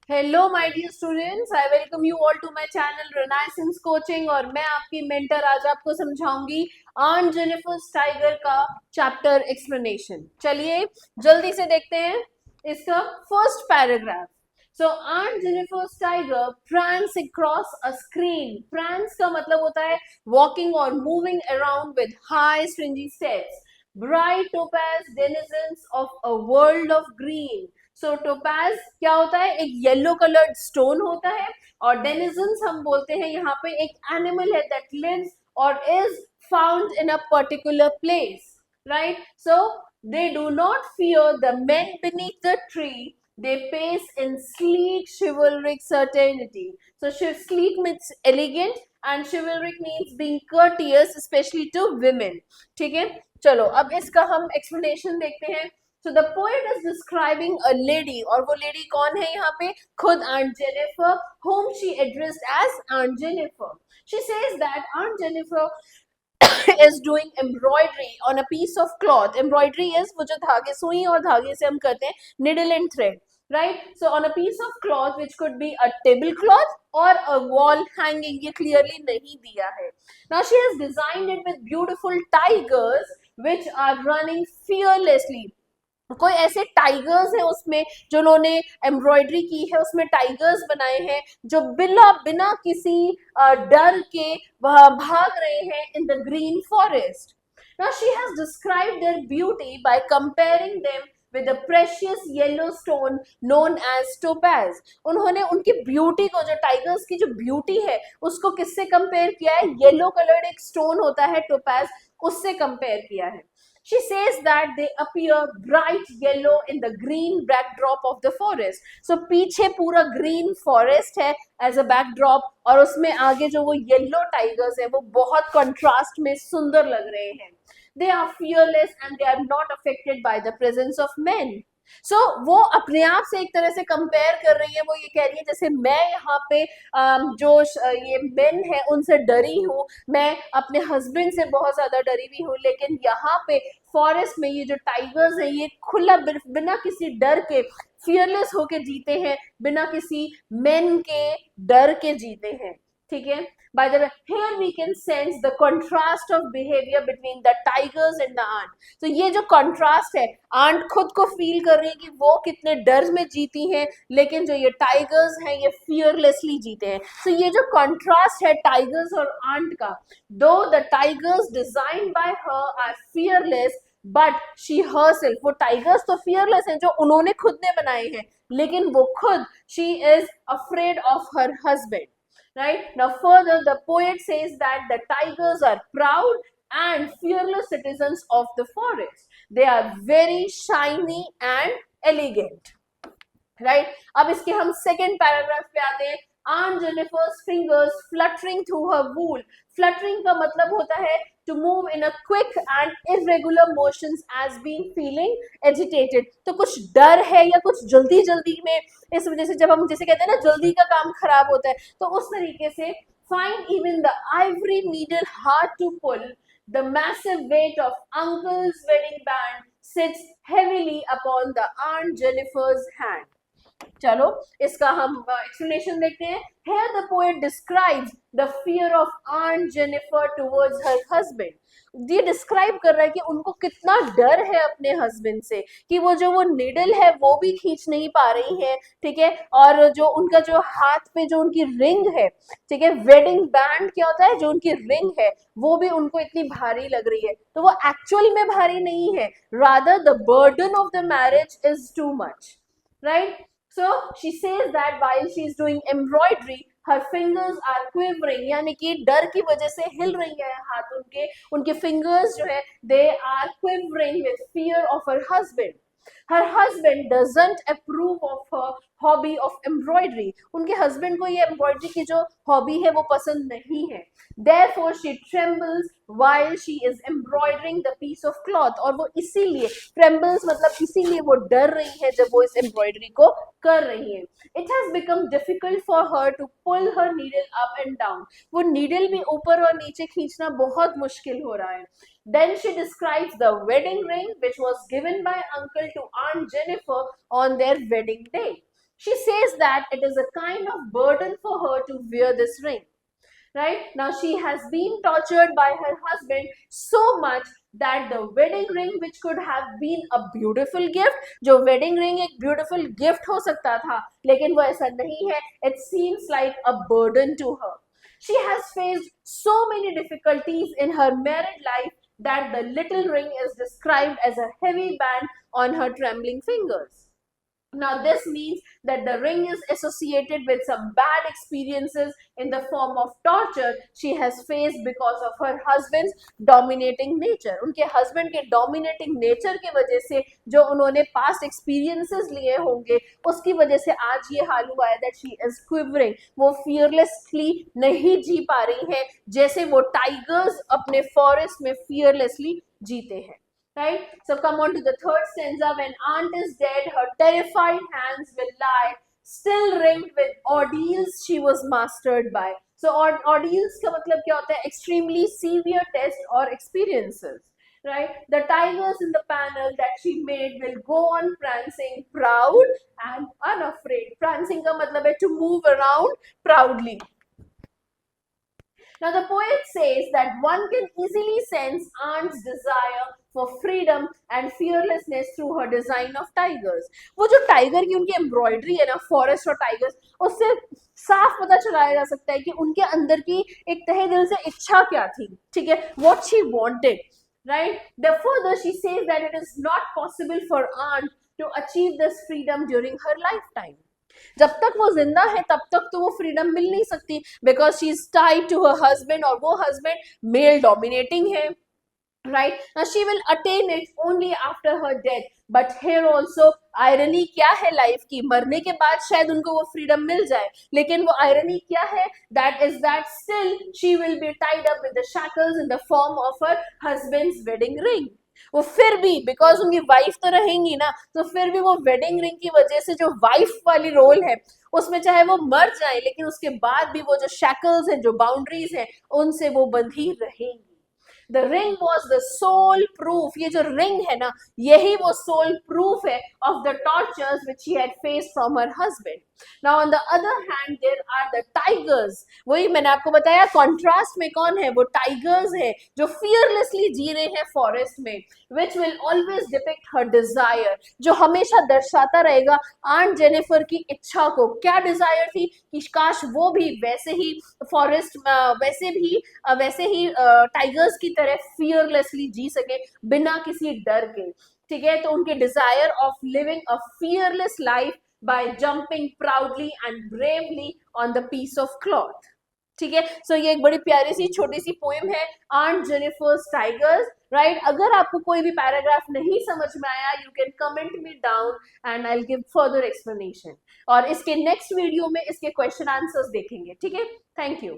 Hello my dear students, I welcome you all to my channel Renaissance coaching. और मैं आपकी mentor आज आपको समझाऊंगी ऑन जेनिफर्स टाइगर का चैप्टर एक्सप्लेनेशन। चलिए जल्दी से देखते हैं इसका first paragraph. So on Jennifer's tiger prance across a screen। prance का मतलब होता है वॉकिंग और moving around with high stringy steps. bright topaz denizens of a world of green। So topaz क्या होता है? एक येलो कलर्ड स्टोन होता है। और डेनिजन्स हम बोलते हैं यहाँ पे एक एनिमल है दैट लिव्स और is found in a particular place, right? So they do not fear the men beneath the tree, they pace in sleek chivalric certainty। so sleek means elegant and chivalric means being courteous especially to women। ठीक है, चलो अब इसका हम explanation देखते हैं। So the poet is describing a lady, और वो lady कौन है यहाँ पे? खुद Aunt Jennifer, whom she addressed as Aunt Jennifer। She says that Aunt Jennifer is doing embroidery on a piece of cloth। Embroidery is वो जो धागे, सुई और धागे से हम करते हैं, needle and thread, right? So on a piece of cloth which could be a tablecloth or a wall hanging, ये clearly नहीं दिया है। Now she has designed it with beautiful tigers which are running fearlessly। कोई ऐसे tigers हैं उसमें जो उन्होंने एम्ब्रॉयडरी की है, उसमें टाइगर्स बनाए हैं जो बिना बिना किसी डर के वह भाग रहे हैं in the green forest. Now she has described their beauty by comparing them with the precious yellow stone known as topaz। उन्होंने उनकी ब्यूटी को, जो टाइगर्स की जो ब्यूटी है, उसको किससे कंपेयर किया है? येलो कलर्ड एक स्टोन होता है टोपैज, उससे कंपेयर किया है। She says that they appear bright yellow in the green backdrop of the forest। So पीछे पूरा green forest है as a backdrop, और उसमें आगे जो वो yellow tigers है वो बहुत contrast में सुंदर लग रहे हैं। They are fearless and they are not affected by the presence of men। सो वो अपने आप से एक तरह से कंपेयर कर रही है। वो ये कह रही है जैसे मैं यहाँ पे ये मेन है उनसे डरी हूँ, मैं अपने हस्बैंड से बहुत ज्यादा डरी हुई हूँ, लेकिन यहाँ पे फॉरेस्ट में ये जो टाइगर्स है ये खुला बिना किसी डर के फियरलेस होके जीते हैं, बिना किसी मेन के डर के जीते हैं। ठीक है, by the way here we can sense the contrast of behavior between the tigers and the ant। तो ये जो contrast है, आंट खुद को फील कर रही है कि वो कितने डर में जीती हैं, लेकिन जो ये टाइगर्स हैं ये फियरलेसली जीते हैं। तो ये जो कॉन्ट्रास्ट है टाइगर्स और आंट का, though the tigers design by her are fearless but she herself, वो टाइगर्स तो फियरलेस हैं जो उन्होंने खुद ने बनाए हैं, लेकिन वो खुद she is afraid of her husband. Right now further the poet says that the tigers are proud and fearless citizens of the forest। they are very shiny and elegant। Right अब इसके हम सेकेंड पैराग्राफ पे आते हैं। Aunt Jennifer's fingers fluttering through her wool। Fluttering का मतलब होता है to move in a quick and irregular motions as being feeling agitated। तो कुछ डर है या कुछ जल्दी जल्दी में, इस वजह से जब हम जैसे कहते हैं ना जल्दी का काम खराब होता है, तो उस तरीके से find even the ivory needle hard to pull। the massive weight of uncle's wedding band sits heavily upon the Aunt Jennifer's hand। चलो इसका हम एक्सप्लेनेशन देखते हैं। Here the poet describes the fear of Aunt Jennifer towards her husband। ये describe कर रहा है कि उनको कितना डर है अपने हस्बैंड से, कि वो जो वो निडल है वो भी खींच नहीं पा रही है। ठीक है, और जो उनका जो हाथ पे जो उनकी रिंग है, ठीक है, वेडिंग बैंड क्या होता है, जो उनकी रिंग है वो भी उनको इतनी भारी लग रही है। तो वो एक्चुअल में भारी नहीं है, rather the burden of the marriage is too much, right? So she says that while she is doing embroidery, her fingers are quivering, यानी कि डर की वजह से हिल रही है हाथ उनके, उनके fingers जो है they are quivering with fear of her husband। Her husband doesn't approve of her hobby of embroidery। उनके husband को ये embroidery की जो hobby है वो पसंद नहीं है। Therefore she trembles while she is embroidering the piece of cloth। और वो इसीलिए trembles मतलब इसीलिए वो डर रही है जब वो इस embroidery को कर रही है। It has become difficult for her to pull her needle up and down। वो needle भी ऊपर और नीचे खींचना बहुत मुश्किल हो रहा है। Then she describes the wedding ring which was given by uncle to Aunt Jennifer on their wedding day। She says that it is a kind of burden for her to wear this ring. Right now, she has been tortured by her husband so much that the wedding ring, which could have been a beautiful gift, जो wedding ring एक beautiful gift हो सकता था, लेकिन वो ऐसा नहीं है. It seems like a burden to her. She has faced so many difficulties in her married life that the little ring is described as a heavy band on her trembling fingers. Now, this means that the ring is associated with some bad experiences in the form of torture she has faced because of her husband's dominating nature. उनके husband के dominating nature के वजह से जो उन्होंने past experiences लिए होंगे, उसकी वजह से आज ये हाल हुआ है that she is quivering. वो fearlessly नहीं जी पा रही है जैसे वो tigers अपने forest में fearlessly जीते हैं. Right? So come on to the third stanza. When aunt is dead, her terrified hands will lie, still ringed with ordeals she was mastered by. So ordeals का मतलब क्या होता है? Extremely severe tests or experiences. Right? The tigers in the panel that she made will go on prancing, proud and unafraid. Prancing का मतलब है to move around proudly. Now the poet says that one can easily sense aunt's desire for freedom and fearlessness through her design of tigers. वो जो tiger की उनकी embroidery है ना, forest और टाइगर्स, उससे साफ पता चलाया जा सकता है कि उनके अंदर की एक तहे दिल से इच्छा क्या थी. ठीक है, what she wanted. Right? Further, she says that it is not possible for aunt to achieve this freedom during her lifetime. जब तक वो जिंदा है तब तक तो वो फ्रीडम मिल नहीं सकती, because she is tied to her husband, और वो हस्बैंड मेल डोमिनेटिंग है. Right? Now she will attain it only after her death. But here also irony क्या है लाइफ की, मरने के बाद शायद उनको वो फ्रीडम मिल जाए, लेकिन वो irony क्या है, that is that still she will be tied up with the shackles in the form of her husband's wedding ring. वो फिर भी बिकॉज उनकी वाइफ तो रहेंगी ना, तो फिर भी वो वेडिंग रिंग की वजह से जो वाइफ वाली रोल है उसमें चाहे वो मर जाए, लेकिन उसके बाद भी वो जो शैकल्स हैं, जो बाउंड्रीज हैं, उनसे वो बंधी रहेंगी. The ring was the sole proof. ये जो ring है ना, यही वो sole proof है of the tortures which she had faced from her husband. Now on the other hand there are the tigers. वही मैंने आपको बताया, contrast में कौन है, वो tigers है जो fearlessly जी रहे हैं forest में, which will always depict her desire, जो हमेशा दर्शाता रहेगा आंट जेनिफर की इच्छा को. क्या desire थी कि काश वो भी वैसे ही forest वैसे ही tigers की तरह fearlessly जी सके बिना किसी डर के. ठीक है, तो उनके desire of living a fearless life by jumping proudly and bravely on the piece of cloth. ठीक है, सो ये एक बड़ी प्यारी सी छोटी सी पोएम है, आंट जेनिफर्स टाइगर्स. राइट, अगर आपको कोई भी पैराग्राफ नहीं समझ में आया, you can comment me down and I will give further explanation. और इसके नेक्स्ट वीडियो में इसके क्वेश्चन आंसर्स देखेंगे. ठीक है, थैंक यू.